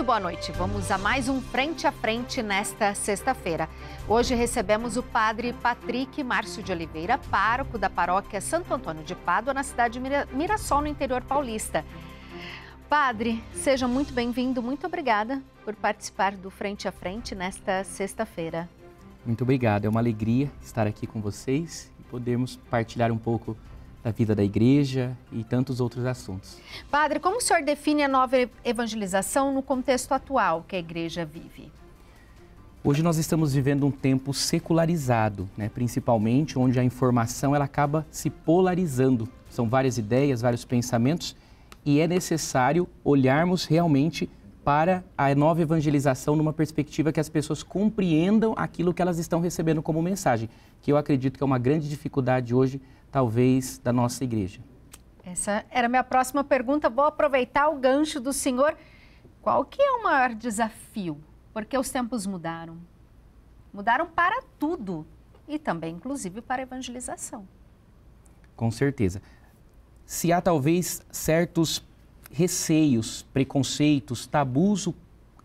boa noite. Vamos a mais um Frente a Frente nesta sexta-feira. Hoje recebemos o padre Patrick Márcio de Oliveira, pároco da paróquia Santo Antônio de Pádua, na cidade de Mirassol, no interior paulista. Padre, seja muito bem-vindo. Muito obrigada por participar do Frente a Frente nesta sexta-feira. Muito obrigado. É uma alegria estar aqui com vocês e podermos partilhar um pouco da vida da igreja e tantos outros assuntos. Padre, como o senhor define a nova evangelização no contexto atual que a igreja vive? Hoje nós estamos vivendo um tempo secularizado, principalmente onde a informação ela acaba se polarizando. São várias ideias, vários pensamentos e é necessário olharmos realmente para a nova evangelização numa perspectiva que as pessoas compreendam aquilo que elas estão recebendo como mensagem, que eu acredito que é uma grande dificuldade hoje, talvez, da nossa igreja. Essa era a minha próxima pergunta. Vou aproveitar o gancho do senhor. Qual que é o maior desafio? Porque os tempos mudaram. Mudaram para tudo e também, inclusive, para a evangelização. Com certeza. Se há, talvez, certos receios, preconceitos, tabus,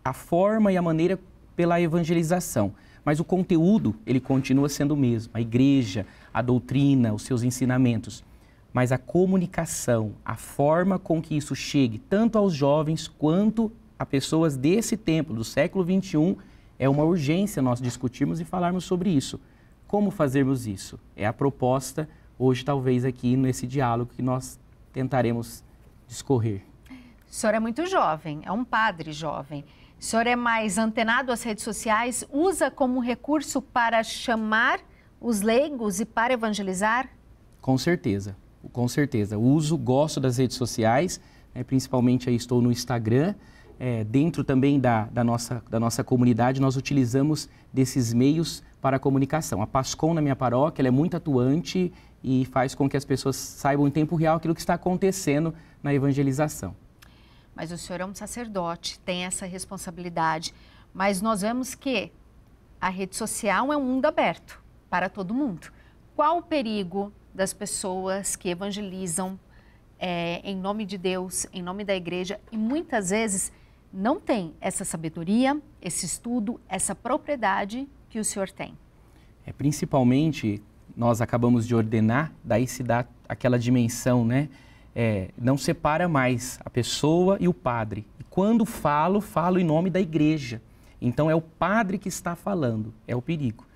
a forma e a maneira pela evangelização. Mas o conteúdo, ele continua sendo o mesmo. A igreja, a doutrina, os seus ensinamentos. Mas a comunicação, a forma com que isso chegue, tanto aos jovens quanto a pessoas desse tempo, do século XXI, é uma urgência nós discutirmos e falarmos sobre isso. Como fazermos isso? É a proposta, hoje, talvez, aqui nesse diálogo que nós tentaremos discorrer. O senhor é muito jovem, é um padre jovem. O senhor é mais antenado às redes sociais, usa como recurso para chamar os leigos e para evangelizar? Com certeza, com certeza. Uso, gosto das redes sociais, principalmente aí estou no Instagram. Dentro também da nossa comunidade, nós utilizamos desses meios para a comunicação. A PASCOM na minha paróquia, ela é muito atuante e faz com que as pessoas saibam em tempo real aquilo que está acontecendo na evangelização. Mas o senhor é um sacerdote, tem essa responsabilidade. Mas nós vemos que a rede social é um mundo aberto para todo mundo. Qual o perigo das pessoas que evangelizam em nome de Deus, em nome da igreja, e muitas vezes não tem essa sabedoria, esse estudo, essa propriedade que o senhor tem? Principalmente, nós acabamos de ordenar, daí se dá aquela dimensão, não separa mais a pessoa e o padre. E quando falo em nome da igreja. Então é o padre que está falando, é o perigo.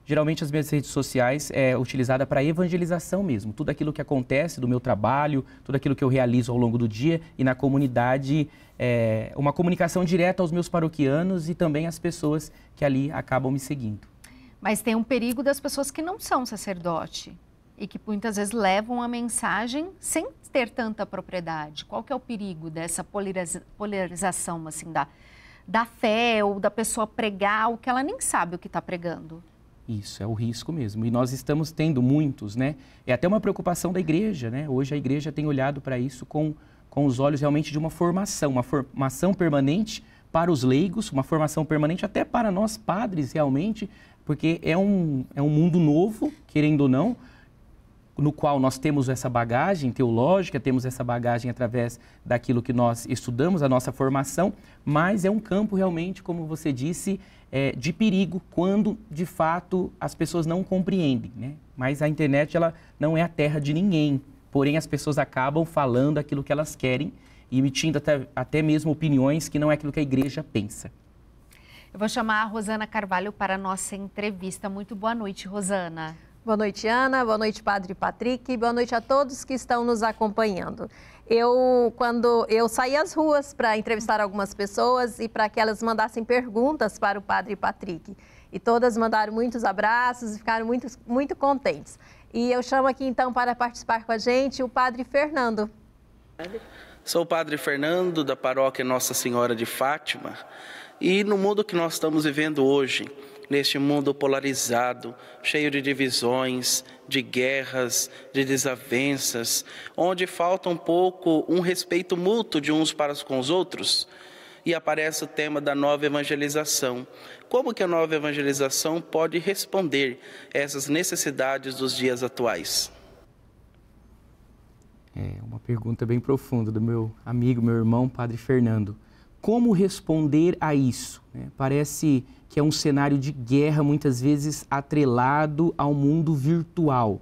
Geralmente as minhas redes sociais é utilizada para evangelização mesmo. Tudo aquilo que acontece do meu trabalho, tudo aquilo que eu realizo ao longo do dia e na comunidade, uma comunicação direta aos meus paroquianos e também às pessoas que ali acabam me seguindo. Mas tem um perigo das pessoas que não são sacerdote e que muitas vezes levam a mensagem sem ter tanta propriedade. Qual que é o perigo dessa polarização assim, da fé ou da pessoa pregar o que ela nem sabe o que está pregando? Isso, é o risco mesmo. E nós estamos tendo muitos, É até uma preocupação da igreja, Hoje a igreja tem olhado para isso com os olhos realmente de uma formação permanente para os leigos, uma formação permanente até para nós padres realmente, porque é um mundo novo, querendo ou não, no qual nós temos essa bagagem teológica, temos essa bagagem através daquilo que nós estudamos, a nossa formação, mas é um campo realmente, como você disse, de perigo quando, de fato, as pessoas não compreendem, Mas a internet, ela não é a terra de ninguém, porém as pessoas acabam falando aquilo que elas querem e emitindo até mesmo opiniões que não é aquilo que a igreja pensa. Eu vou chamar a Rosana Carvalho para a nossa entrevista. Muito boa noite, Rosana. Boa noite, Ana. Boa noite, Padre Patrick. Boa noite a todos que estão nos acompanhando. Quando eu saí às ruas para entrevistar algumas pessoas e para que elas mandassem perguntas para o Padre Patrick. E todas mandaram muitos abraços e ficaram muito, muito contentes. E eu chamo aqui, então, para participar com a gente, o Padre Fernando. Sou o Padre Fernando, da paróquia Nossa Senhora de Fátima. E no mundo que nós estamos vivendo hoje, neste mundo polarizado, cheio de divisões, de guerras, de desavenças, onde falta um pouco um respeito mútuo de uns para com os outros, e aparece o tema da nova evangelização. Como que a nova evangelização pode responder a essas necessidades dos dias atuais? É uma pergunta bem profunda do meu amigo, meu irmão, Padre Fernando. como responder a isso? Parece que é um cenário de guerra, muitas vezes atrelado ao mundo virtual.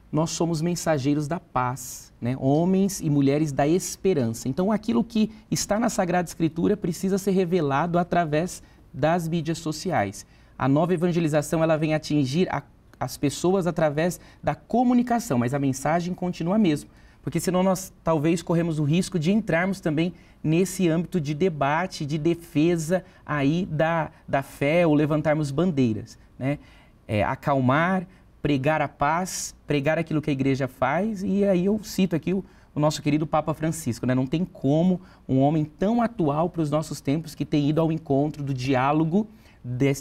Nós somos mensageiros da paz, homens e mulheres da esperança. Então, aquilo que está na Sagrada Escritura precisa ser revelado através das mídias sociais. A nova evangelização ela vem atingir as pessoas através da comunicação, mas a mensagem continua a mesma. Porque senão nós talvez corremos o risco de entrarmos também nesse âmbito de debate, de defesa aí da fé ou levantarmos bandeiras. Acalmar, pregar a paz, pregar aquilo que a igreja faz, e aí eu cito aqui o nosso querido Papa Francisco, Não tem como um homem tão atual para os nossos tempos, que tem ido ao encontro do diálogo,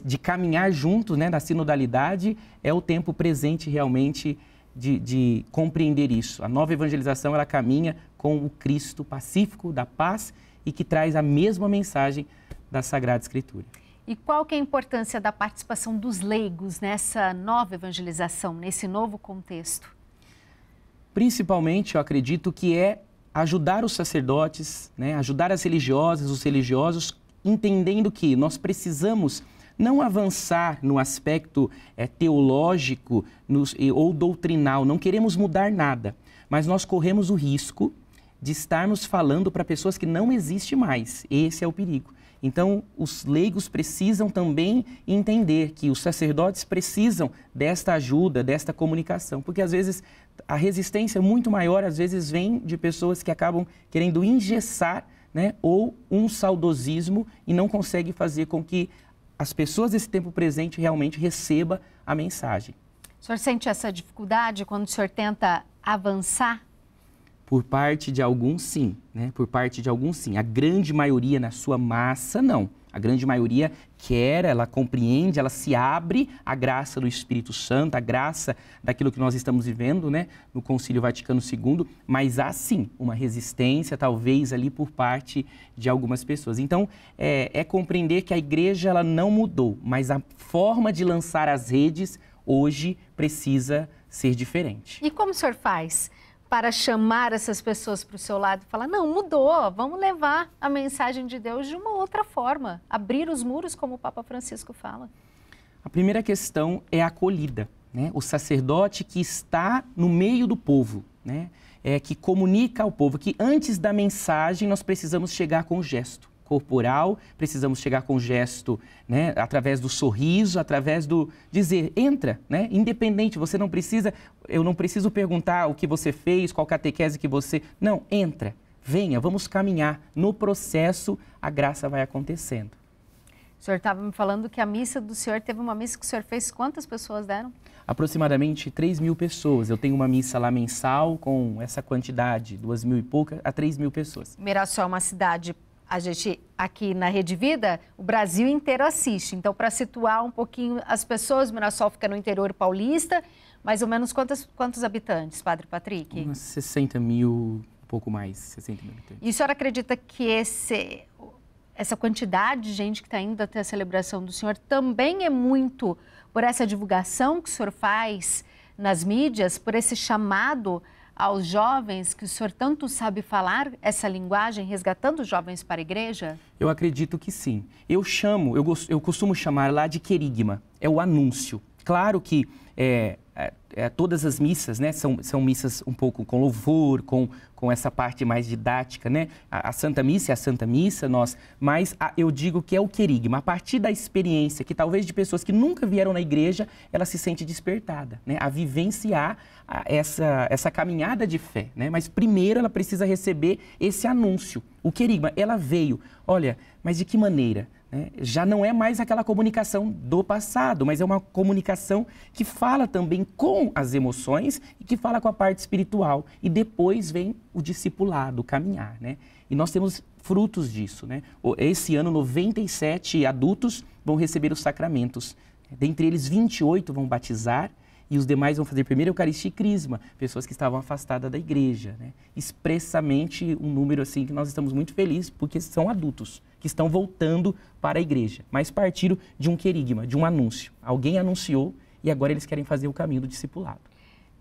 de caminhar juntos, na sinodalidade, é o tempo presente realmente de compreender isso. A nova evangelização, ela caminha com o Cristo pacífico, da paz, e que traz a mesma mensagem da Sagrada Escritura. E qual que é a importância da participação dos leigos nessa nova evangelização, nesse novo contexto? Principalmente, eu acredito que é ajudar os sacerdotes, ajudar as religiosas, os religiosos, entendendo que nós precisamos não avançar no aspecto teológico ou doutrinal, não queremos mudar nada, mas nós corremos o risco de estarmos falando para pessoas que não existem mais. Esse é o perigo. Então, os leigos precisam também entender que os sacerdotes precisam desta ajuda, desta comunicação, porque às vezes a resistência muito maior, às vezes vem de pessoas que acabam querendo engessar, ou um saudosismo, e não consegue fazer com que as pessoas desse tempo presente realmente recebam a mensagem. O senhor sente essa dificuldade quando o senhor tenta avançar? Por parte de alguns, sim, Por parte de alguns, sim. A grande maioria, na sua massa, não. A grande maioria quer, ela compreende, ela se abre à graça do Espírito Santo, à graça daquilo que nós estamos vivendo, no Concílio Vaticano II, mas há, sim, uma resistência, talvez, ali por parte de algumas pessoas. Então, é compreender que a igreja, ela não mudou, mas a forma de lançar as redes, hoje, precisa ser diferente. E como o senhor faz para chamar essas pessoas para o seu lado e falar, não, mudou, vamos levar a mensagem de Deus de uma outra forma, abrir os muros, como o Papa Francisco fala? A primeira questão é a acolhida, O sacerdote que está no meio do povo, que comunica ao povo, que antes da mensagem nós precisamos chegar com o gesto corporal, precisamos chegar com o gesto, através do sorriso, através do dizer, entra, independente, você não precisa, eu não preciso perguntar o que você fez, qual catequese que você, não, entra, venha, vamos caminhar, no processo a graça vai acontecendo. O senhor estava me falando que a missa do senhor, teve uma missa que o senhor fez, quantas pessoas deram? Aproximadamente 3.000 pessoas. Eu tenho uma missa lá mensal com essa quantidade, 2.000 e pouca a 3.000 pessoas. Mirassol é uma cidade, a gente aqui na Rede Vida, o Brasil inteiro assiste. Então, para situar um pouquinho as pessoas, Mirassol fica no interior paulista, mais ou menos quantos habitantes, Padre Patrick? Umas 60 mil, um pouco mais, 60 mil habitantes. E o senhor acredita que essa quantidade de gente que está indo até a celebração do senhor também é muito por essa divulgação que o senhor faz nas mídias, por esse chamado aos jovens que o senhor tanto sabe falar essa linguagem, resgatando os jovens para a igreja? Eu acredito que sim. Eu costumo chamar lá de querigma, é o anúncio. Claro que todas as missas, são missas um pouco com louvor, com essa parte mais didática, A Santa Missa é a Santa Missa, mas eu digo que é o querigma. A partir da experiência, que talvez de pessoas que nunca vieram na igreja, ela se sente despertada, a vivenciar essa caminhada de fé, Mas primeiro ela precisa receber esse anúncio. O querigma, ela veio, olha, mas de que maneira? Já não é mais aquela comunicação do passado, mas é uma comunicação que fala também com as emoções e que fala com a parte espiritual. E depois vem o discipulado, o caminhar, E nós temos frutos disso, Esse ano, 97 adultos vão receber os sacramentos. Dentre eles, 28 vão batizar e os demais vão fazer primeiro Eucaristia e Crisma, pessoas que estavam afastadas da igreja, Expressamente um número assim que nós estamos muito felizes, porque são adultos que estão voltando para a igreja, mas partiram de um querigma, de um anúncio. Alguém anunciou e agora eles querem fazer o caminho do discipulado.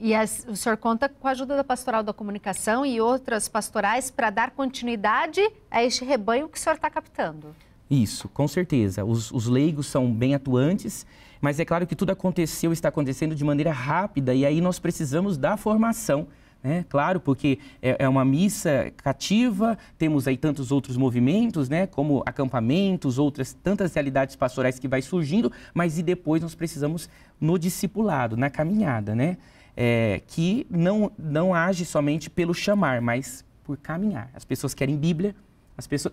E o senhor conta com a ajuda da Pastoral da Comunicação e outras pastorais para dar continuidade a este rebanho que o senhor está captando. Isso, com certeza. Os leigos são bem atuantes, mas é claro que tudo aconteceu, está acontecendo de maneira rápida e aí nós precisamos da formação, né? Claro, porque é uma missa cativa, temos aí tantos outros movimentos, né? Como acampamentos, outras tantas realidades pastorais que vai surgindo, mas e depois nós precisamos no discipulado, na caminhada, né? Que não age somente pelo chamar, mas por caminhar. As pessoas querem Bíblia,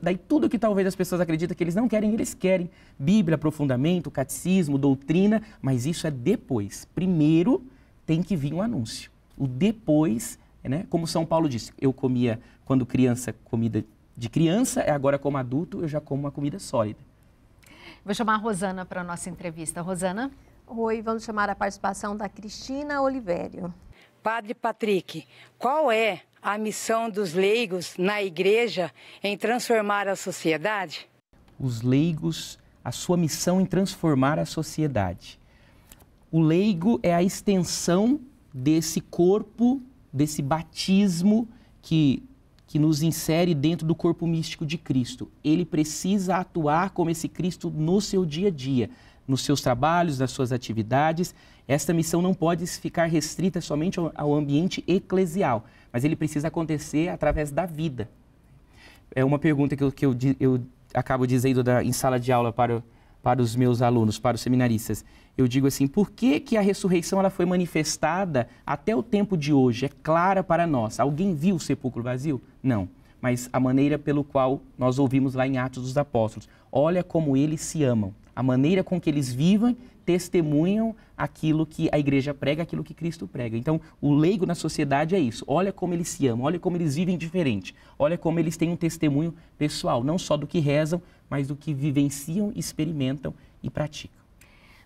daí tudo que talvez as pessoas acreditam que eles não querem, eles querem. Bíblia, aprofundamento, catecismo, doutrina, mas isso é depois. Primeiro tem que vir um anúncio. O depois, né? Como São Paulo disse, eu comia quando criança, comida de criança, agora como adulto eu já como uma comida sólida. Vou chamar a Rosana para a nossa entrevista. Rosana? Oi, vamos chamar a participação da Cristina Olivério. Padre Patrick, qual é a missão dos leigos na igreja em transformar a sociedade? Os leigos, a sua missão em transformar a sociedade. O leigo é a extensão desse corpo, desse batismo que nos insere dentro do corpo místico de Cristo. Ele precisa atuar como esse Cristo no seu dia a dia, nos seus trabalhos, nas suas atividades. Esta missão não pode ficar restrita somente ao ambiente eclesial, mas ele precisa acontecer através da vida. É uma pergunta que eu acabo dizendo em sala de aula para os meus alunos, para os seminaristas. Eu digo assim, por que a ressurreição ela foi manifestada até o tempo de hoje? É clara para nós. Alguém viu o sepulcro vazio? Não. Mas a maneira pelo qual nós ouvimos lá em Atos dos Apóstolos. Olha como eles se amam. A maneira com que eles vivem, testemunham aquilo que a igreja prega, aquilo que Cristo prega. Então, o leigo na sociedade é isso. Olha como eles se amam, olha como eles vivem diferente. Olha como eles têm um testemunho pessoal, não só do que rezam, mas do que vivenciam, experimentam e praticam.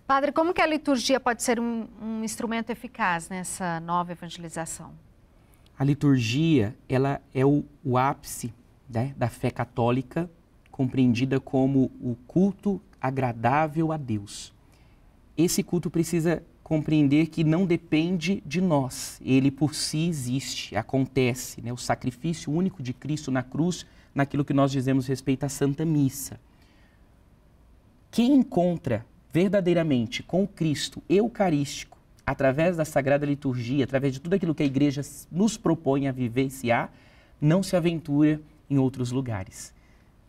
Padre, como que a liturgia pode ser um instrumento eficaz nessa nova evangelização? A liturgia, ela é o ápice, né, da fé católica, compreendida como o culto agradável a Deus. Esse culto precisa compreender que não depende de nós. Ele por si existe, acontece, né? O sacrifício único de Cristo na cruz, naquilo que nós dizemos respeito à Santa Missa. Quem encontra verdadeiramente com o Cristo eucarístico, através da Sagrada Liturgia, através de tudo aquilo que a Igreja nos propõe a vivenciar, não se aventura em outros lugares.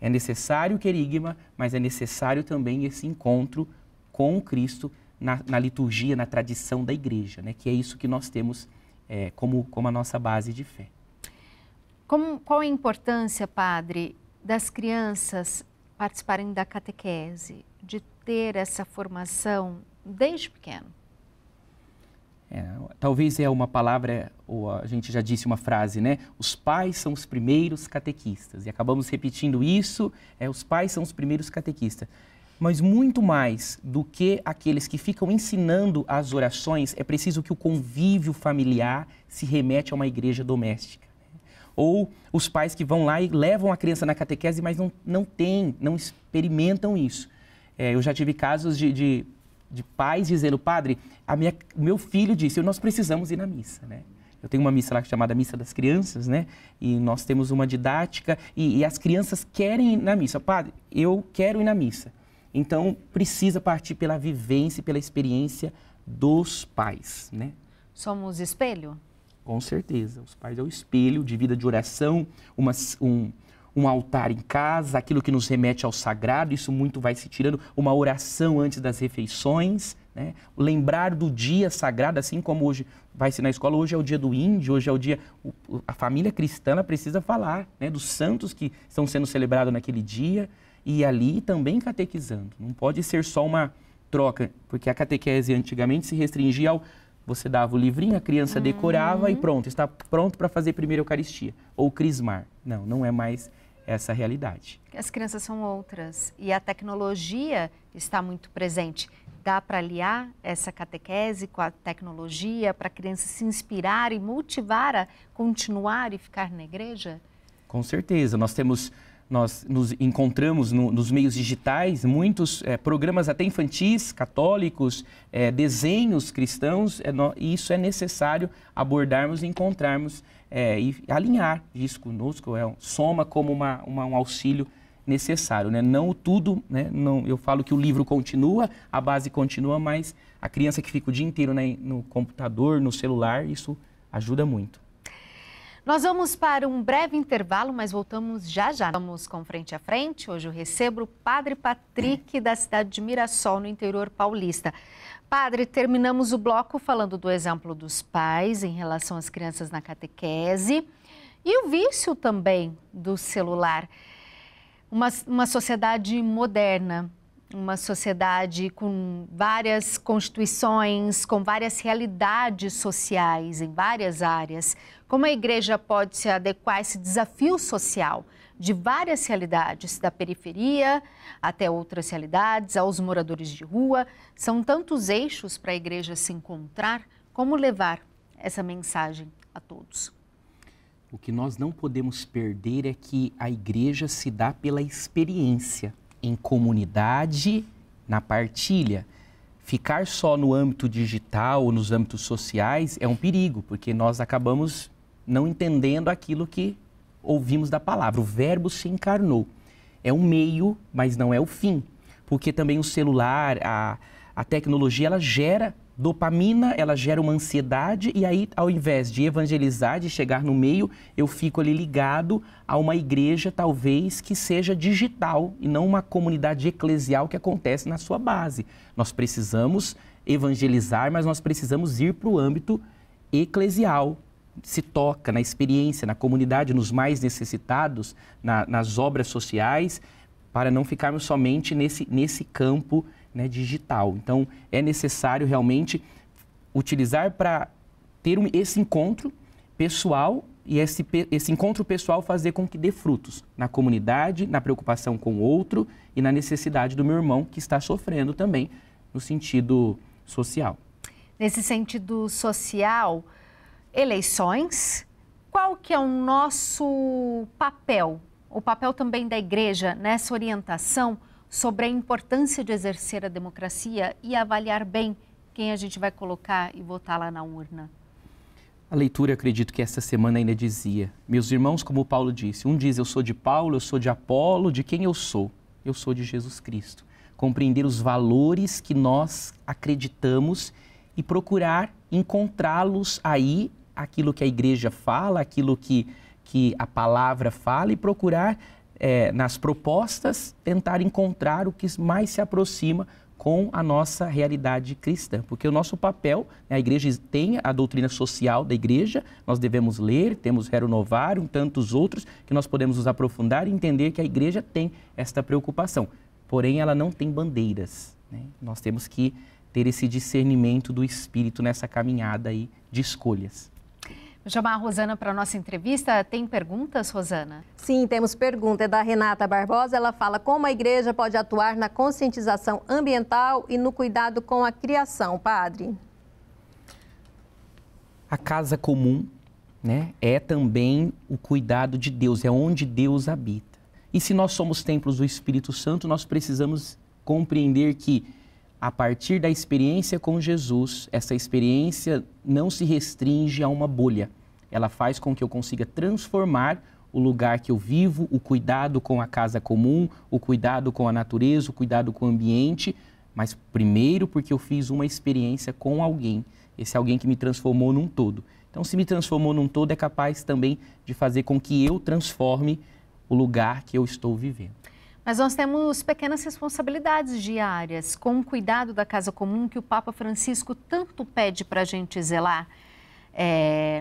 É necessário o querigma, mas é necessário também esse encontro com o Cristo na liturgia, na tradição da Igreja, né? Que é isso que nós temos como a nossa base de fé. Qual a importância, Padre, das crianças participarem da catequese, de ter essa formação desde pequeno? Talvez é uma palavra, ou a gente já disse uma frase, né? Os pais são os primeiros catequistas. E acabamos repetindo isso, os pais são os primeiros catequistas. Mas muito mais do que aqueles que ficam ensinando as orações, é preciso que o convívio familiar se remete a uma igreja doméstica. Ou os pais que vão lá e levam a criança na catequese, mas não experimentam isso. Eu já tive casos de pais dizendo, padre, meu filho disse, nós precisamos ir na missa, né? Eu tenho uma missa lá chamada Missa das Crianças, né? E nós temos uma didática e as crianças querem ir na missa. Padre, eu quero ir na missa. Então, precisa partir pela vivência e pela experiência dos pais, né? Somos espelho? Com certeza. Os pais é o espelho de vida de oração, um altar em casa, aquilo que nos remete ao sagrado, isso muito vai se tirando, uma oração antes das refeições, né? Lembrar do dia sagrado, assim como hoje vai-se na escola, hoje é o dia do índio, hoje é o dia... A família cristã precisa falar, né, dos santos que estão sendo celebrados naquele dia e ali também catequizando. Não pode ser só uma troca, porque a catequese antigamente se restringia ao... Você dava o livrinho, a criança decorava e pronto, está pronto para fazer primeira Eucaristia, ou crismar. Não é mais essa a realidade. As crianças são outras e a tecnologia está muito presente. Dá para aliar essa catequese com a tecnologia para a criança se inspirar e motivar a continuar e ficar na igreja? Com certeza. Nós temos nós nos encontramos nos meios digitais, muitos programas até infantis, católicos, desenhos cristãos, e isso é necessário abordarmos e encontrarmos e alinhar isso conosco, soma como um auxílio necessário, né? Não tudo, né? Não, eu falo que o livro continua, a base continua, mas a criança que fica o dia inteiro, né, no computador, no celular, isso ajuda muito. Nós vamos para um breve intervalo, mas voltamos já já. Vamos com Frente a Frente. Hoje eu recebo o Padre Patrick, da cidade de Mirassol, no interior paulista. Padre, terminamos o bloco falando do exemplo dos pais em relação às crianças na catequese e o vício também do celular. Uma sociedade moderna, uma sociedade com várias constituições, com várias realidades sociais em várias áreas. Como a igreja pode se adequar a esse desafio social de várias realidades, da periferia até outras realidades, aos moradores de rua? São tantos eixos para a igreja se encontrar. Como levar essa mensagem a todos? O que nós não podemos perder é que a igreja se dá pela experiência, em comunidade, na partilha. Ficar só no âmbito digital ou nos âmbitos sociais é um perigo, porque nós acabamos não entendendo aquilo que ouvimos da palavra. O verbo se encarnou. É um meio, mas não é o fim. Porque também o celular, a tecnologia, ela gera dopamina, ela gera uma ansiedade e aí, ao invés de evangelizar, de chegar no meio, eu fico ali ligado a uma igreja, talvez, que seja digital e não uma comunidade eclesial que acontece na sua base. Nós precisamos evangelizar, mas nós precisamos ir para o âmbito eclesial. Se toca na experiência, na comunidade, nos mais necessitados, nas obras sociais, para não ficarmos somente nesse campo, né, digital. Então, é necessário realmente utilizar para ter esse encontro pessoal e esse encontro pessoal fazer com que dê frutos na comunidade, na preocupação com o outro e na necessidade do meu irmão que está sofrendo também no sentido social. Nesse sentido social, eleições, qual que é o nosso papel, o papel também da igreja nessa orientação sobre a importância de exercer a democracia e avaliar bem quem a gente vai colocar e votar lá na urna? A leitura, acredito que esta semana ainda dizia: meus irmãos, como Paulo disse, um diz eu sou de Paulo, eu sou de Apolo, de quem eu sou? Eu sou de Jesus Cristo. Compreender os valores que nós acreditamos e procurar encontrá-los aí, aquilo que a igreja fala, aquilo que a palavra fala e procurar nas propostas, tentar encontrar o que mais se aproxima com a nossa realidade cristã. Porque o nosso papel, a igreja tem a doutrina social da igreja, nós devemos ler, temos Rerum Novarum, tantos outros, que nós podemos nos aprofundar e entender que a igreja tem esta preocupação. Porém, ela não tem bandeiras, né? Nós temos que ter esse discernimento do Espírito nessa caminhada aí de escolhas. Vou chamar a Rosana para a nossa entrevista. Tem perguntas, Rosana? Sim, temos pergunta. É da Renata Barbosa. Ela fala como a igreja pode atuar na conscientização ambiental e no cuidado com a criação, padre. A casa comum, né, é também o cuidado de Deus, é onde Deus habita. E se nós somos templos do Espírito Santo, nós precisamos compreender que, a partir da experiência com Jesus, essa experiência não se restringe a uma bolha. Ela faz com que eu consiga transformar o lugar que eu vivo, o cuidado com a casa comum, o cuidado com a natureza, o cuidado com o ambiente, mas primeiro porque eu fiz uma experiência com alguém, esse alguém que me transformou num todo. Então, se me transformou num todo, é capaz também de fazer com que eu transforme o lugar que eu estou vivendo. Mas nós temos pequenas responsabilidades diárias com o cuidado da casa comum que o Papa Francisco tanto pede para a gente zelar.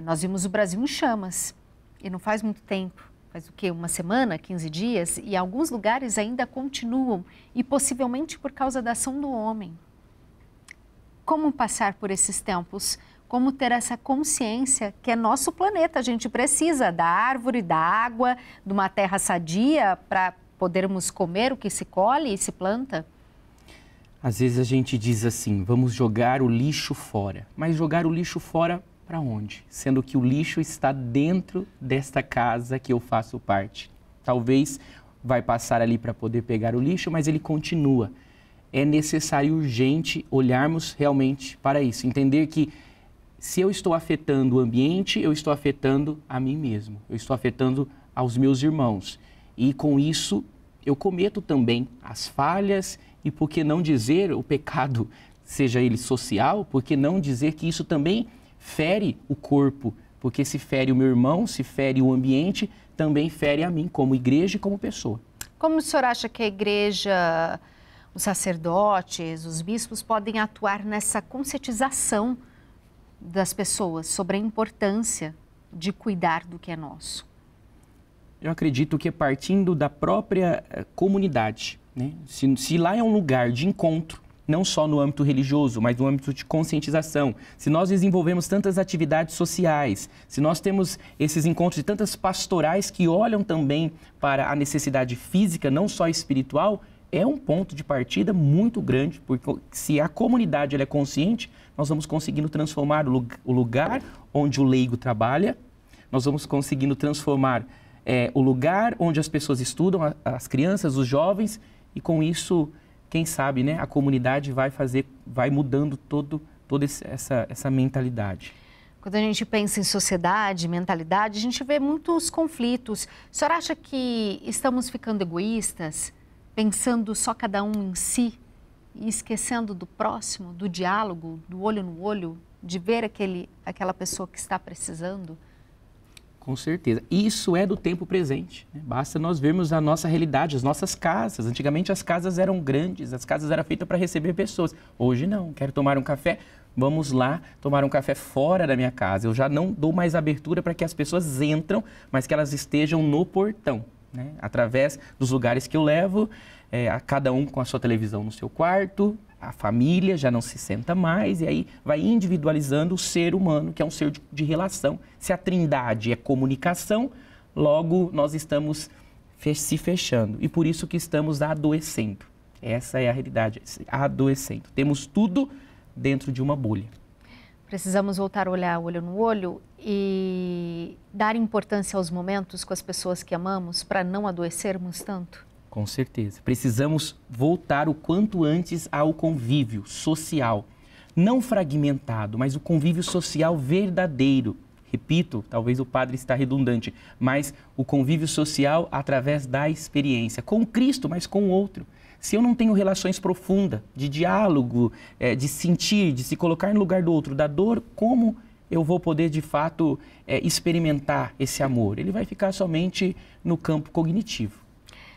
Nós vimos o Brasil em chamas e não faz muito tempo, faz o quê? Uma semana, 15 dias, e alguns lugares ainda continuam e possivelmente por causa da ação do homem. Como passar por esses tempos? Como ter essa consciência que é nosso planeta, a gente precisa da árvore, da água, de uma terra sadia para podermos comer o que se colhe e se planta? Às vezes a gente diz assim, vamos jogar o lixo fora. Mas jogar o lixo fora para onde? Sendo que o lixo está dentro desta casa que eu faço parte. Talvez vai passar ali para poder pegar o lixo, mas ele continua. É necessário e urgente olharmos realmente para isso, entender que se eu estou afetando o ambiente, eu estou afetando a mim mesmo, eu estou afetando aos meus irmãos. E com isso eu cometo também as falhas e, por que não dizer, o pecado, seja ele social, por que não dizer que isso também fere o corpo, porque se fere o meu irmão, se fere o ambiente, também fere a mim como igreja e como pessoa. Como o senhor acha que a igreja, os sacerdotes, os bispos podem atuar nessa conscientização das pessoas sobre a importância de cuidar do que é nosso? Eu acredito que é partindo da própria comunidade, né? Se lá é um lugar de encontro, não só no âmbito religioso, mas no âmbito de conscientização, se nós desenvolvemos tantas atividades sociais, se nós temos esses encontros de tantas pastorais que olham também para a necessidade física, não só espiritual, é um ponto de partida muito grande, porque se a comunidade ela é consciente, nós vamos conseguindo transformar o lugar onde o leigo trabalha, nós vamos conseguindo transformar o lugar onde as pessoas estudam, as crianças, os jovens, e com isso, quem sabe, né, a comunidade vai mudando toda essa mentalidade. Quando a gente pensa em sociedade, mentalidade, a gente vê muitos conflitos. O senhor acha que estamos ficando egoístas, pensando só cada um em si e esquecendo do próximo, do diálogo, do olho no olho, de ver aquela pessoa que está precisando? Com certeza. Isso é do tempo presente, né? Basta nós vermos a nossa realidade, as nossas casas. Antigamente as casas eram grandes, as casas eram feitas para receber pessoas. Hoje não. Quero tomar um café? Vamos lá tomar um café fora da minha casa. Eu já não dou mais abertura para que as pessoas entram, mas que elas estejam no portão, né? Através dos lugares que eu levo, a cada um com a sua televisão no seu quarto, a família já não se senta mais, e aí vai individualizando o ser humano, que é um ser de relação. Se a trindade é comunicação, logo nós estamos se fechando. E por isso que estamos adoecendo. Essa é a realidade, adoecendo. Temos tudo dentro de uma bolha. Precisamos voltar a olhar olho no olho e dar importância aos momentos com as pessoas que amamos para não adoecermos tanto? Com certeza. Precisamos voltar o quanto antes ao convívio social. Não fragmentado, mas o convívio social verdadeiro. Repito, talvez o padre está redundante, mas o convívio social através da experiência. Com Cristo, mas com o outro. Se eu não tenho relações profundas, de diálogo, de sentir, de se colocar no lugar do outro, da dor, como eu vou poder, de fato, experimentar esse amor? Ele vai ficar somente no campo cognitivo.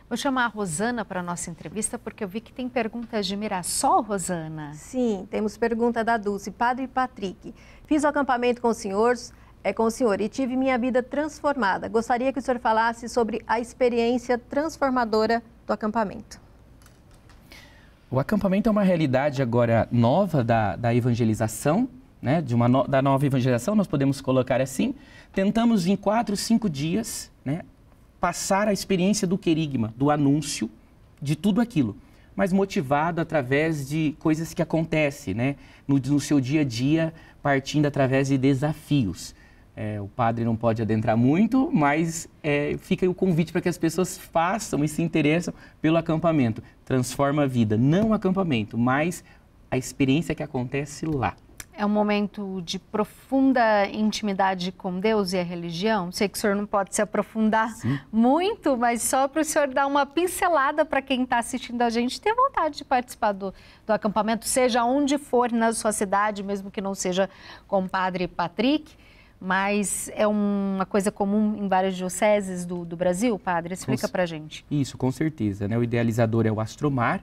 Vou chamar a Rosana para a nossa entrevista, porque eu vi que tem perguntas de Mirassol, Rosana. Sim, temos pergunta da Dulce. Padre Patrick, fiz o acampamento com o senhor e tive minha vida transformada. Gostaria que o senhor falasse sobre a experiência transformadora do acampamento. O acampamento é uma realidade agora nova da evangelização, né? Da nova evangelização, nós podemos colocar assim. Tentamos em 4, 5 dias, né, passar a experiência do querigma, do anúncio, de tudo aquilo, mas motivado através de coisas que acontecem, né, no seu dia a dia, partindo através de desafios. O padre não pode adentrar muito, mas fica aí o convite para que as pessoas façam e se interessem pelo acampamento. Transforma a vida, não o acampamento, mas a experiência que acontece lá. É um momento de profunda intimidade com Deus e a religião? Sei que o senhor não pode se aprofundar muito, mas só para o senhor dar uma pincelada para quem está assistindo a gente ter vontade de participar do acampamento, seja onde for na sua cidade, mesmo que não seja com o Padre Patrick, mas é uma coisa comum em várias dioceses do Brasil, Padre? Explica para a gente. Isso, com certeza, né? O idealizador é o Astromar,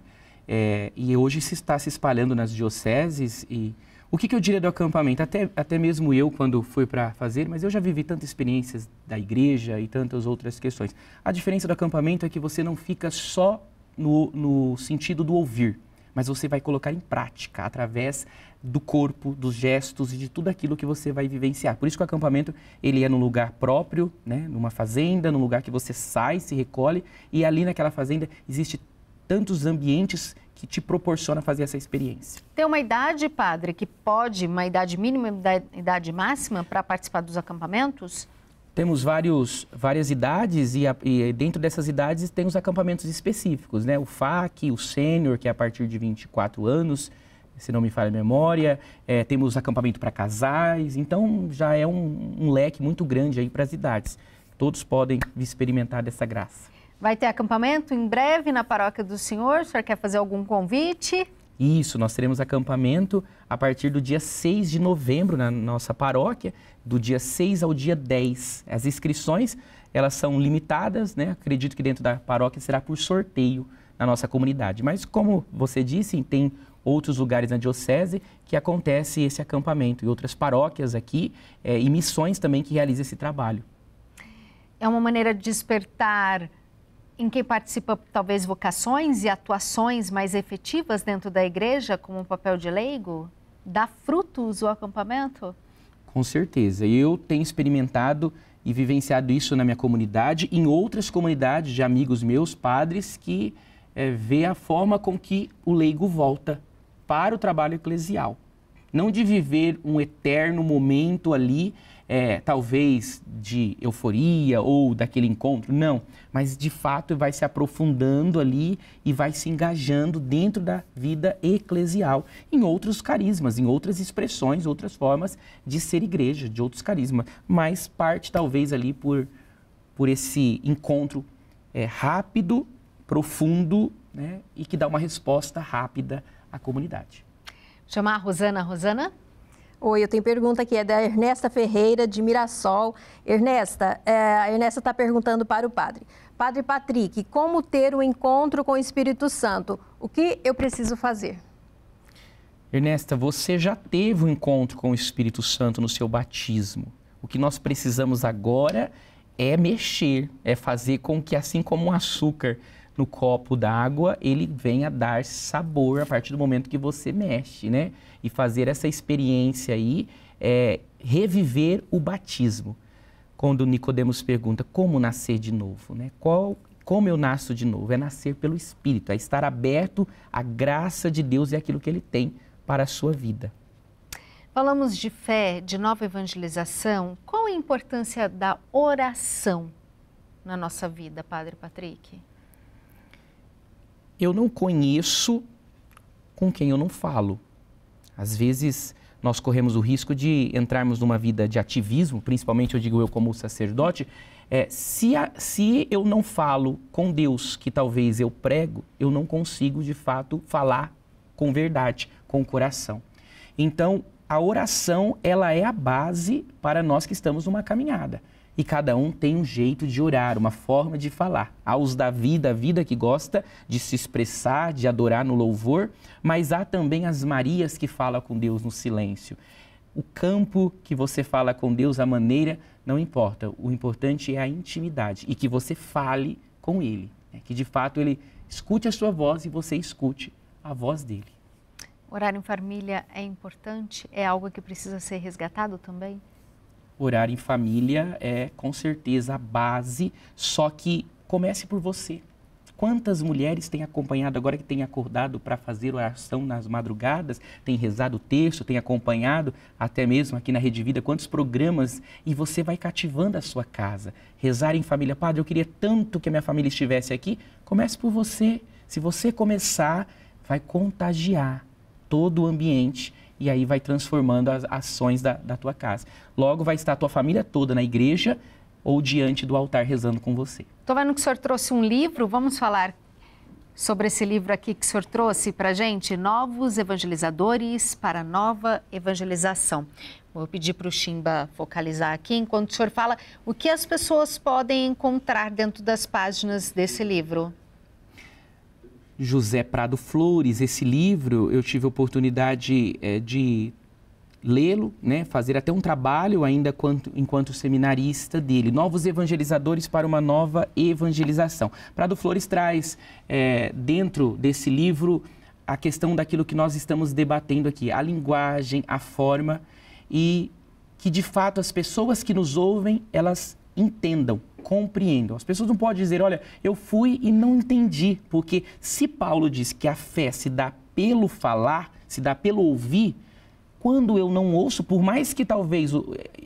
e hoje se está se espalhando nas dioceses. E o que eu diria do acampamento? Até mesmo eu, quando fui para fazer, mas eu já vivi tantas experiências da igreja e tantas outras questões. A diferença do acampamento é que você não fica só no sentido do ouvir, mas você vai colocar em prática, através do corpo, dos gestos e de tudo aquilo que você vai vivenciar. Por isso que o acampamento, ele é num lugar próprio, né? Numa fazenda, num lugar que você sai, se recolhe, e ali naquela fazenda existe tantos ambientes que te proporciona fazer essa experiência. Tem uma idade, padre, que pode, uma idade mínima e uma idade máxima para participar dos acampamentos? Temos várias idades e dentro dessas idades tem os acampamentos específicos, né? O FAC, o Sênior, que é a partir de 24 anos, se não me falha a memória. Temos acampamento para casais, então já é um leque muito grande aí para as idades. Todos podem experimentar dessa graça. Vai ter acampamento em breve na Paróquia do Senhor? O senhor quer fazer algum convite? Isso, nós teremos acampamento a partir do dia 6 de novembro na nossa paróquia, do dia 6 ao dia 10. As inscrições, elas são limitadas, né? Acredito que dentro da paróquia será por sorteio na nossa comunidade. Mas como você disse, tem outros lugares na diocese que acontece esse acampamento e outras paróquias aqui e missões também que realizam esse trabalho. É uma maneira de despertar em quem participa, talvez, vocações e atuações mais efetivas dentro da igreja, como um papel de leigo? Dá frutos o acampamento? Com certeza. Eu tenho experimentado e vivenciado isso na minha comunidade, em outras comunidades de amigos meus, padres, que vê a forma com que o leigo volta para o trabalho eclesial. Não de viver um eterno momento ali, talvez de euforia ou daquele encontro, não. Mas de fato vai se aprofundando ali e vai se engajando dentro da vida eclesial, em outros carismas, em outras expressões, outras formas de ser igreja, de outros carismas. Mas parte talvez ali por esse encontro rápido, profundo, né, e que dá uma resposta rápida à comunidade. Chamar a Rosana. Rosana? Oi, eu tenho pergunta aqui, é da Ernesta Ferreira, de Mirassol. Ernesta, a Ernesta está perguntando para o padre. Padre Patrick, como ter um encontro com o Espírito Santo? O que eu preciso fazer? Ernesta, você já teve um encontro com o Espírito Santo no seu batismo. O que nós precisamos agora é mexer, é fazer com que, assim como um açúcar no copo d'água, ele venha dar sabor a partir do momento que você mexe, né? E fazer essa experiência aí, reviver o batismo. Quando Nicodemos pergunta como nascer de novo, né? Como eu nasço de novo? É nascer pelo Espírito, é estar aberto à graça de Deus e aquilo que Ele tem para a sua vida. Falamos de fé, de nova evangelização. Qual a importância da oração na nossa vida, Padre Patrick? Eu não conheço com quem eu não falo. Às vezes, nós corremos o risco de entrarmos numa vida de ativismo, principalmente, eu digo eu como sacerdote, se eu não falo com Deus, que talvez eu prego, eu não consigo, de fato, falar com verdade, com o coração. Então, a oração, ela é a base para nós que estamos numa caminhada. E cada um tem um jeito de orar, uma forma de falar. Há os da vida que gosta de se expressar, de adorar no louvor, mas há também as Marias que falam com Deus no silêncio. O campo que você fala com Deus, a maneira, não importa. O importante é a intimidade e que você fale com Ele. Né? Que de fato Ele escute a sua voz e você escute a voz dEle. Orar em família é importante? É algo que precisa ser resgatado também? Orar em família é, com certeza, a base, só que comece por você. Quantas mulheres têm acompanhado, agora que têm acordado para fazer oração nas madrugadas, têm rezado o terço, têm acompanhado, até mesmo aqui na Rede Vida, quantos programas, e você vai cativando a sua casa. Rezar em família, padre, eu queria tanto que a minha família estivesse aqui. Comece por você. Se você começar, vai contagiar todo o ambiente e aí vai transformando as ações da tua casa. Logo vai estar a tua família toda na igreja ou diante do altar rezando com você. Estou vendo que o senhor trouxe um livro, vamos falar sobre esse livro aqui que o senhor trouxe para a gente, Novos Evangelizadores para a Nova Evangelização. Vou pedir para o Chimba focalizar aqui, enquanto o senhor fala o que as pessoas podem encontrar dentro das páginas desse livro. José Prado Flores, esse livro eu tive a oportunidade de lê-lo, né, fazer até um trabalho ainda enquanto seminarista dele, Novos Evangelizadores para uma Nova Evangelização. Prado Flores traz dentro desse livro a questão daquilo que nós estamos debatendo aqui, a linguagem, a forma, e que de fato as pessoas que nos ouvem, elas entendam, compreendam. As pessoas não podem dizer, olha, eu fui e não entendi, porque se Paulo diz que a fé se dá pelo falar, se dá pelo ouvir, Quando eu não ouço, por mais que talvez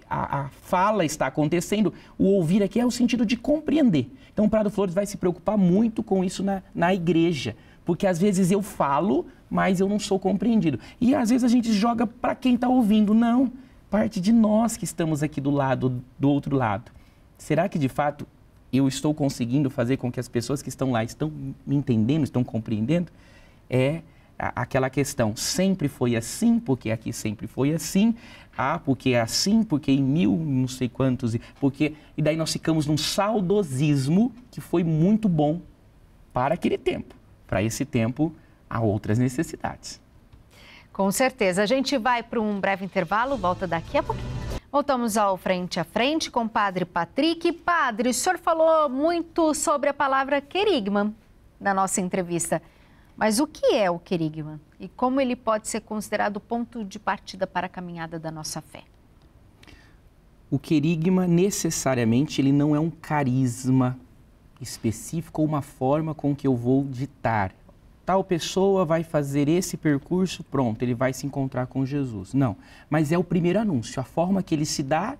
a fala está acontecendo, o ouvir aqui é o sentido de compreender. Então, o Prado Flores vai se preocupar muito com isso na igreja, porque às vezes eu falo, mas eu não sou compreendido. E às vezes a gente joga para quem está ouvindo. Não, parte de nós que estamos aqui do outro lado. Será que de fato eu estou conseguindo fazer com que as pessoas que estão lá estão me entendendo, estão compreendendo? É aquela questão, sempre foi assim, porque aqui sempre foi assim, porque é assim, porque em não sei quantos, e daí nós ficamos num saudosismo que foi muito bom para aquele tempo. Para esse tempo, há outras necessidades. Com certeza. A gente vai para um breve intervalo, volta daqui a pouquinho. Voltamos ao Frente a Frente com o Padre Patrick. Padre, o senhor falou muito sobre a palavra querigma na nossa entrevista. Mas o que é o querigma e como ele pode ser considerado ponto de partida para a caminhada da nossa fé? O querigma, necessariamente, ele não é um carisma específico ou uma forma com que eu vou ditar. Tal pessoa vai fazer esse percurso, pronto, ele vai se encontrar com Jesus. Não, mas é o primeiro anúncio. A forma que ele se dá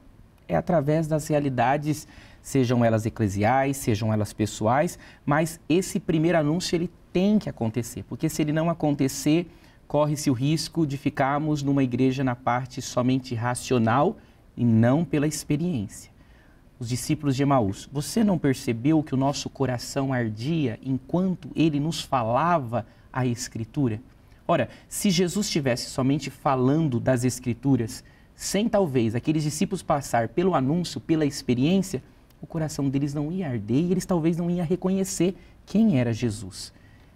é através das realidades, sejam elas eclesiais, sejam elas pessoais, mas esse primeiro anúncio ele tem que acontecer, porque se ele não acontecer, corre-se o risco de ficarmos numa igreja na parte somente racional e não pela experiência. Os discípulos de Emaús, você não percebeu que o nosso coração ardia enquanto ele nos falava a Escritura? Ora, se Jesus estivesse somente falando das Escrituras, sem talvez aqueles discípulos passar pelo anúncio, pela experiência, o coração deles não ia arder e eles talvez não iam reconhecer quem era Jesus.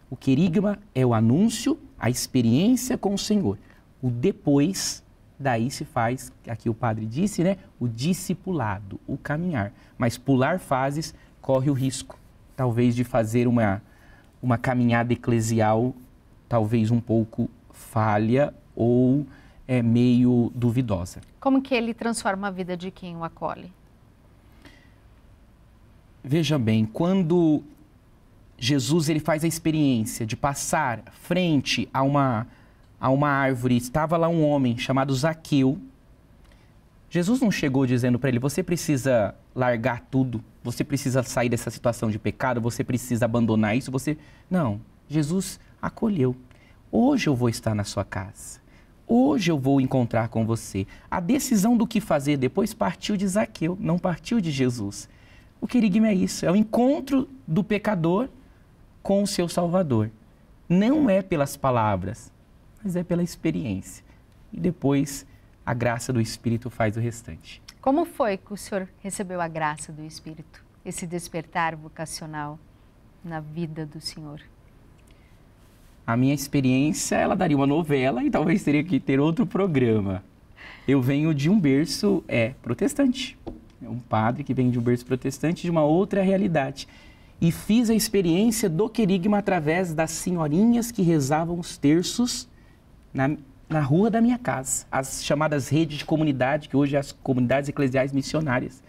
O querigma é o anúncio, a experiência com o Senhor. O depois, daí se faz, aqui o padre disse, né? O discipulado, o caminhar. Mas pular fases corre o risco, talvez, de fazer uma caminhada eclesial, talvez um pouco falha ou meio duvidosa. Como que ele transforma a vida de quem o acolhe? Veja bem, quando Jesus ele faz a experiência de passar frente a uma árvore, estava lá um homem chamado Zaqueu. Jesus não chegou dizendo para ele, você precisa largar tudo, você precisa sair dessa situação de pecado, você precisa abandonar isso, Não, Jesus acolheu. Hoje eu vou estar na sua casa, hoje eu vou encontrar com você. A decisão do que fazer depois partiu de Zaqueu, não partiu de Jesus. O querigma é isso, é o encontro do pecador com o seu Salvador. Não é pelas palavras, mas é pela experiência. E depois a graça do Espírito faz o restante. Como foi que o senhor recebeu a graça do Espírito? Esse despertar vocacional na vida do senhor? A minha experiência, ela daria uma novela e talvez teria que ter outro programa. Eu venho de um berço protestante. É um padre que vem de um berço protestante de uma outra realidade. E fiz a experiência do querigma através das senhorinhas que rezavam os terços na rua da minha casa. As chamadas redes de comunidade, que hoje é as comunidades eclesiais missionárias.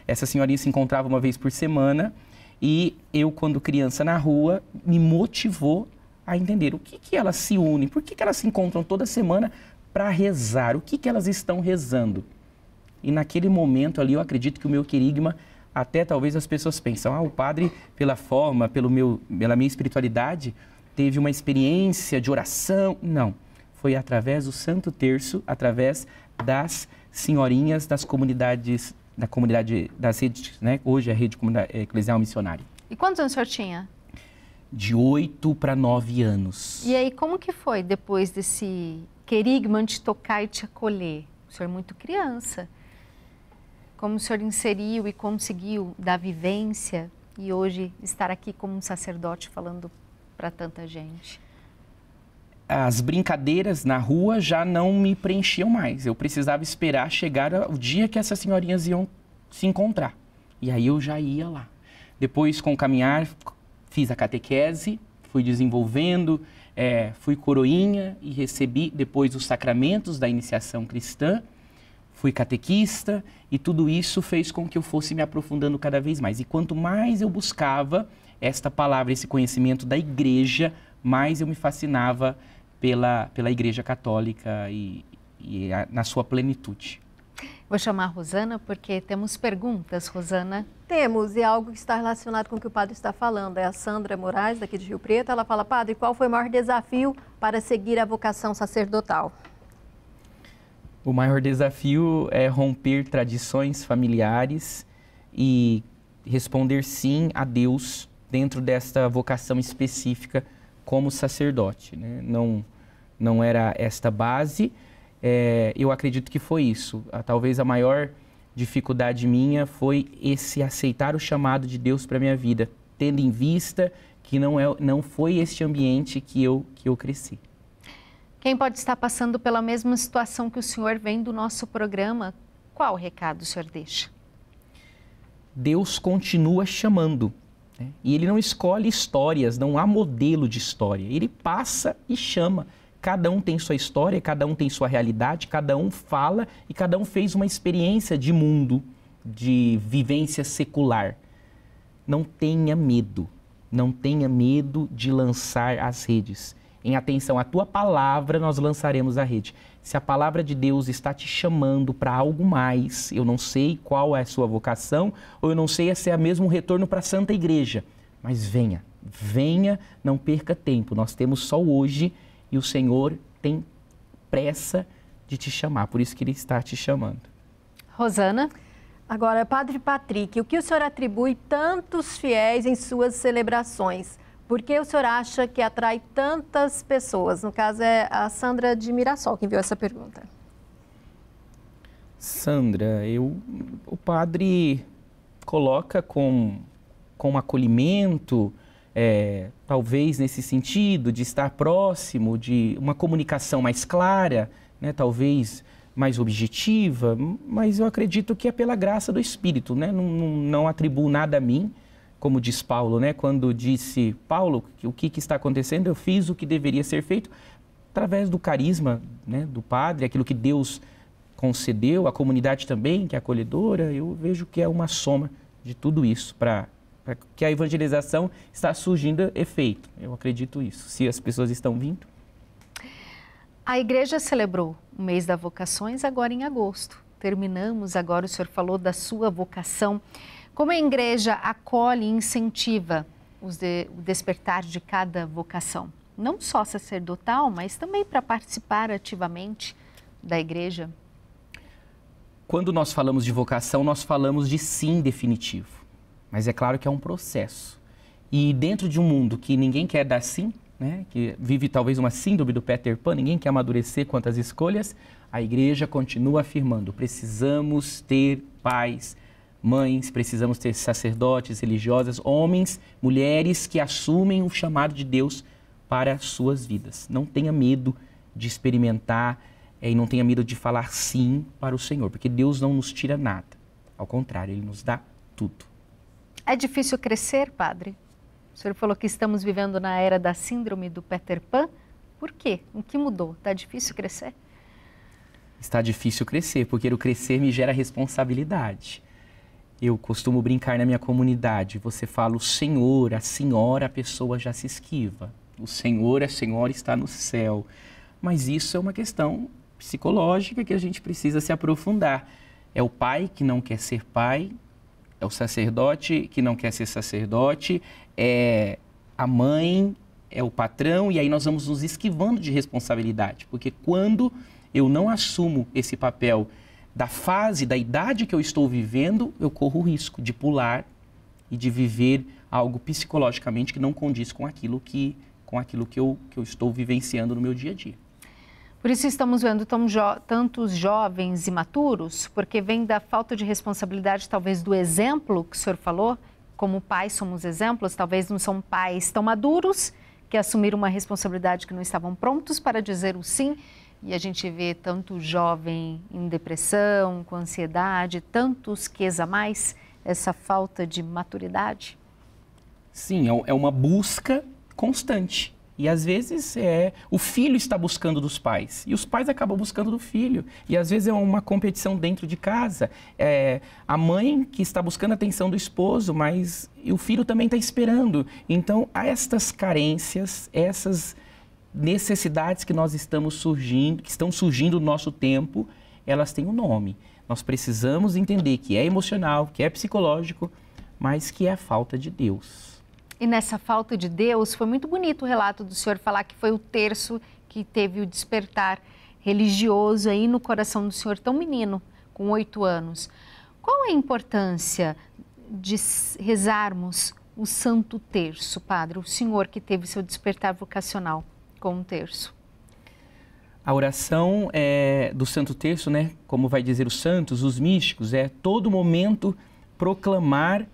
Essas senhorinhas se encontravam uma vez por semana e eu, quando criança na rua, me motivou a entender o que elas se unem, por que elas se encontram toda semana para rezar, o que elas estão rezando. E naquele momento ali, eu acredito que o meu querigma, até talvez as pessoas pensam, o padre, pela forma, pela minha espiritualidade, teve uma experiência de oração. Não, foi através do Santo Terço, através das senhorinhas das comunidades, da comunidade das redes, né? Hoje é a rede eclesial missionária. E quantos anos o senhor tinha? De 8 para 9 anos. E aí, como que foi depois desse querigma de tocar e te acolher? O senhor é muito criança. Como o senhor inseriu e conseguiu dar vivência e hoje estar aqui como um sacerdote falando para tanta gente? As brincadeiras na rua já não me preenchiam mais. Eu precisava esperar chegar o dia que essas senhorinhas iam se encontrar. E aí eu já ia lá. Depois, com o caminhar, fiz a catequese, fui desenvolvendo, fui coroinha e recebi depois os sacramentos da iniciação cristã. Fui catequista e tudo isso fez com que eu fosse me aprofundando cada vez mais. E quanto mais eu buscava esta palavra, esse conhecimento da igreja, mais eu me fascinava pela Igreja Católica e na sua plenitude. Vou chamar a Rosana porque temos perguntas, Rosana. Temos, e algo que está relacionado com o que o padre está falando. É a Sandra Moraes, daqui de Rio Preto. Ela fala, padre, qual foi o maior desafio para seguir a vocação sacerdotal? O maior desafio é romper tradições familiares e responder sim a Deus dentro desta vocação específica como sacerdote, né? Não era esta base. Eu acredito que foi isso. Talvez a maior dificuldade minha foi esse aceitar o chamado de Deus para a minha vida, tendo em vista que não foi este ambiente que eu cresci. Quem pode estar passando pela mesma situação que o senhor vem do nosso programa, qual recado o senhor deixa? Deus continua chamando, né? E Ele não escolhe histórias, não há modelo de história. Ele passa e chama. Cada um tem sua história, cada um tem sua realidade, cada um fala e cada um fez uma experiência de mundo, de vivência secular. Não tenha medo de lançar as redes. Em atenção à tua palavra, nós lançaremos a rede. Se a palavra de Deus está te chamando para algo mais, eu não sei qual é a sua vocação, ou eu não sei se é mesmo um retorno para a Santa Igreja, mas venha, não perca tempo. Nós temos só hoje e o Senhor tem pressa de te chamar, por isso que Ele está te chamando. Rosana? Agora, Padre Patrick, o que o senhor atribui tantos fiéis em suas celebrações? Por que o senhor acha que atrai tantas pessoas? No caso, é a Sandra de Mirassol que enviou essa pergunta. Sandra, o padre coloca com acolhimento, talvez nesse sentido de estar próximo, de uma comunicação mais clara, né, talvez mais objetiva, mas eu acredito que é pela graça do Espírito, né? Não atribuo nada a mim. Como diz Paulo, né? Quando disse, Paulo, o que está acontecendo? Eu fiz o que deveria ser feito através do carisma, né, do padre, aquilo que Deus concedeu, a comunidade também, que é acolhedora. Eu vejo que é uma soma de tudo isso para que a evangelização está surgindo efeito. Eu acredito isso, se as pessoas estão vindo. A igreja celebrou o mês das vocações agora em agosto. Terminamos agora, o senhor falou da sua vocação. Como a igreja acolhe e incentiva o despertar de cada vocação? Não só sacerdotal, mas também para participar ativamente da igreja? Quando nós falamos de vocação, nós falamos de sim definitivo. Mas é claro que é um processo. E dentro de um mundo que ninguém quer dar sim, né, que vive talvez uma síndrome do Peter Pan, ninguém quer amadurecer quanto às escolhas, a igreja continua afirmando, precisamos ter pais, mães, precisamos ter sacerdotes, religiosas, homens, mulheres que assumem o chamado de Deus para as suas vidas. Não tenha medo de experimentar e não tenha medo de falar sim para o Senhor, porque Deus não nos tira nada. Ao contrário, Ele nos dá tudo. É difícil crescer, padre? O senhor falou que estamos vivendo na era da síndrome do Peter Pan. Por quê? O que mudou? Está difícil crescer? Está difícil crescer, porque o crescer me gera responsabilidade. Eu costumo brincar na minha comunidade, você fala o Senhor, a Senhora, a pessoa já se esquiva. O Senhor, a Senhora está no céu. Mas isso é uma questão psicológica que a gente precisa se aprofundar. É o pai que não quer ser pai, é o sacerdote que não quer ser sacerdote, é a mãe, é o patrão, e aí nós vamos nos esquivando de responsabilidade. Porque quando eu não assumo esse papel da fase, da idade que eu estou vivendo, eu corro o risco de pular e de viver algo psicologicamente que não condiz com aquilo que eu estou vivenciando no meu dia a dia. Por isso estamos vendo tantos jovens imaturos, porque vem da falta de responsabilidade, talvez do exemplo que o senhor falou, como pais somos exemplos, talvez não são pais tão maduros que assumiram uma responsabilidade que não estavam prontos para dizer o sim. E a gente vê tanto jovem em depressão, com ansiedade, tantos quês a mais, essa falta de maturidade? Sim, é uma busca constante. E às vezes o filho está buscando dos pais e os pais acabam buscando do filho. E às vezes é uma competição dentro de casa. A mãe que está buscando a atenção do esposo, mas o filho também está esperando. Então há estas carências, necessidades que nós estamos surgindo, que estão surgindo no nosso tempo, elas têm um nome. Nós precisamos entender que é emocional, que é psicológico, mas que é a falta de Deus. E nessa falta de Deus, foi muito bonito o relato do senhor falar que foi o terço que teve o despertar religioso aí no coração do senhor, tão menino, com 8 anos. Qual a importância de rezarmos o Santo Terço, padre? O senhor que teve seu despertar vocacional com o terço. A oração do Santo Terço, né, como vai dizer os santos, os místicos, é todo momento proclamar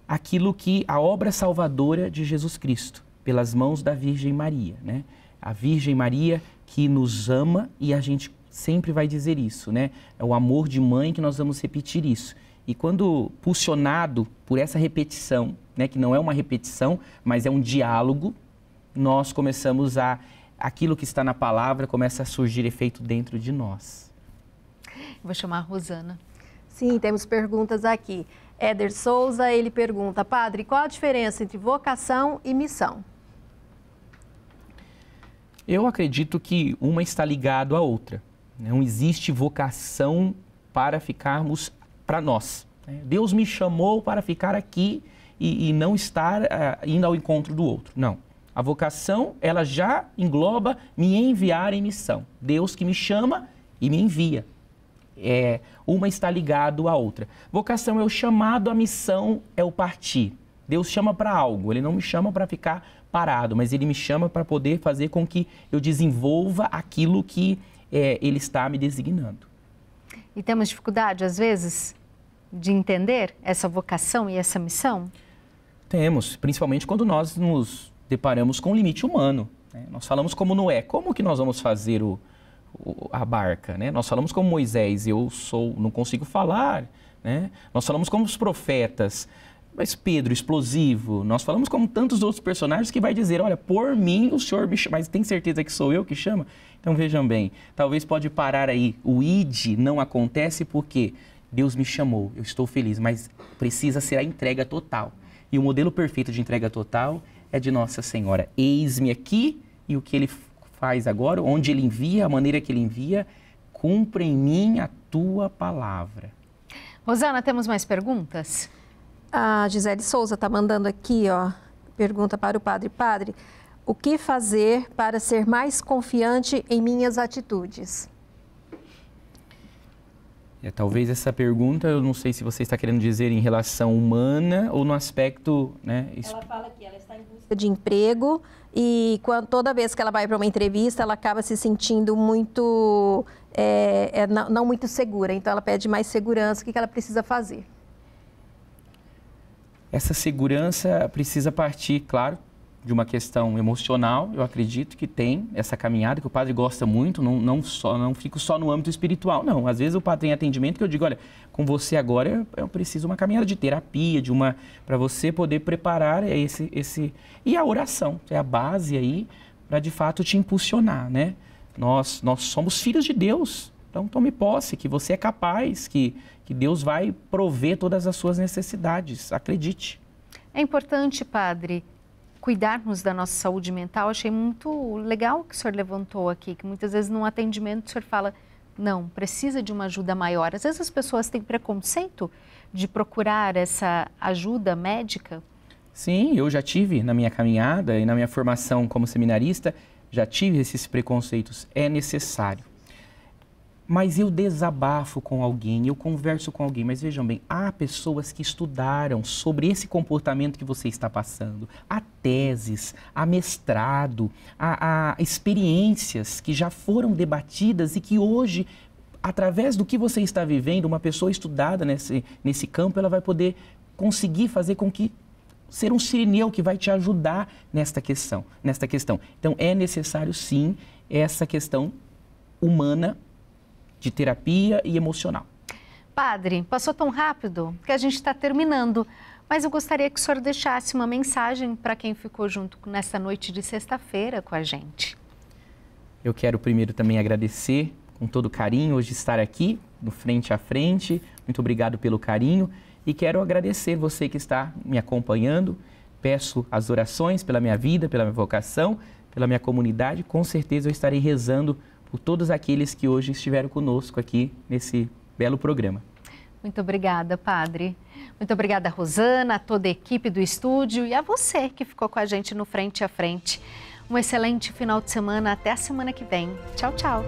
aquilo que a obra salvadora de Jesus Cristo, pelas mãos da Virgem Maria, né? A Virgem Maria que nos ama, e a gente sempre vai dizer isso, né? É o amor de mãe que nós vamos repetir isso. E quando pulsionado por essa repetição, né, que não é uma repetição, mas é um diálogo, nós começamos aquilo que está na palavra começa a surgir efeito dentro de nós. Vou chamar a Rosana. Sim, temos perguntas aqui. Éder Souza, ele pergunta, padre, qual a diferença entre vocação e missão? Eu acredito que uma está ligada à outra. Não existe vocação para ficarmos para nós. Deus me chamou para ficar aqui e não estar indo ao encontro do outro. Não. A vocação, ela já engloba me enviar em missão. Deus que me chama e me envia. Uma está ligada à outra. Vocação é o chamado, a missão é o partir. Deus chama para algo, Ele não me chama para ficar parado, mas Ele me chama para poder fazer com que eu desenvolva aquilo que Ele está me designando. E temos dificuldade, às vezes, de entender essa vocação e essa missão? Temos, principalmente quando nós nos deparamos com o limite humano, né? Nós falamos como Noé, como que nós vamos fazer a barca, né? Nós falamos como Moisés, não consigo falar, né? Nós falamos como os profetas, mas Pedro, explosivo. Nós falamos como tantos outros personagens que vai dizer, olha, por mim o Senhor me chama, mas tem certeza que sou eu que chama? Então vejam bem, talvez pode parar aí, o id não acontece porque Deus me chamou, eu estou feliz, mas precisa ser a entrega total. E o modelo perfeito de entrega total é de Nossa Senhora. Eis-me aqui, e o que Ele faz agora, onde Ele envia, a maneira que Ele envia, cumpre em mim a Tua palavra. Rosana, temos mais perguntas? A Gisele Souza está mandando aqui, ó, pergunta para o padre. Padre, o que fazer para ser mais confiante em minhas atitudes? Talvez essa pergunta, eu não sei se você está querendo dizer em relação humana ou no aspecto, né? Ela fala que ela está em busca de emprego e toda vez que ela vai para uma entrevista, ela acaba se sentindo muito, não muito segura. Então, ela pede mais segurança. O que ela precisa fazer? Essa segurança precisa partir, claro, de uma questão emocional. Eu acredito que tem essa caminhada que o padre gosta muito, não fico só no âmbito espiritual, não. Às vezes o padre tem atendimento que eu digo, olha, com você agora eu preciso uma caminhada de terapia, para você poder preparar e a oração, é a base aí para de fato te impulsionar, né? Nós somos filhos de Deus, então tome posse que você é capaz, que Deus vai prover todas as suas necessidades, acredite. É importante, padre, cuidarmos da nossa saúde mental. Achei muito legal o que o senhor levantou aqui, que muitas vezes num atendimento o senhor fala, não, precisa de uma ajuda maior. Às vezes as pessoas têm preconceito de procurar essa ajuda médica. Sim, eu já tive na minha caminhada e na minha formação como seminarista, já tive esses preconceitos, é necessário. Mas eu desabafo com alguém, eu converso com alguém, mas vejam bem, há pessoas que estudaram sobre esse comportamento que você está passando, há teses, há mestrado, há experiências que já foram debatidas e que hoje, através do que você está vivendo, uma pessoa estudada nesse campo, ela vai poder conseguir fazer com que ser um sirineu que vai te ajudar nesta questão. Então, é necessário, sim, essa questão humana, de terapia e emocional. Padre, passou tão rápido que a gente está terminando, mas eu gostaria que o senhor deixasse uma mensagem para quem ficou junto nessa noite de sexta-feira com a gente. Eu quero primeiro também agradecer com todo carinho hoje estar aqui, no Frente a Frente. Muito obrigado pelo carinho e quero agradecer você que está me acompanhando. Peço as orações pela minha vida, pela minha vocação, pela minha comunidade, com certeza eu estarei rezando por todos aqueles que hoje estiveram conosco aqui nesse belo programa. Muito obrigada, Padre. Muito obrigada, Rosana, a toda a equipe do estúdio e a você que ficou com a gente no Frente a Frente. Um excelente final de semana. Até a semana que vem. Tchau, tchau.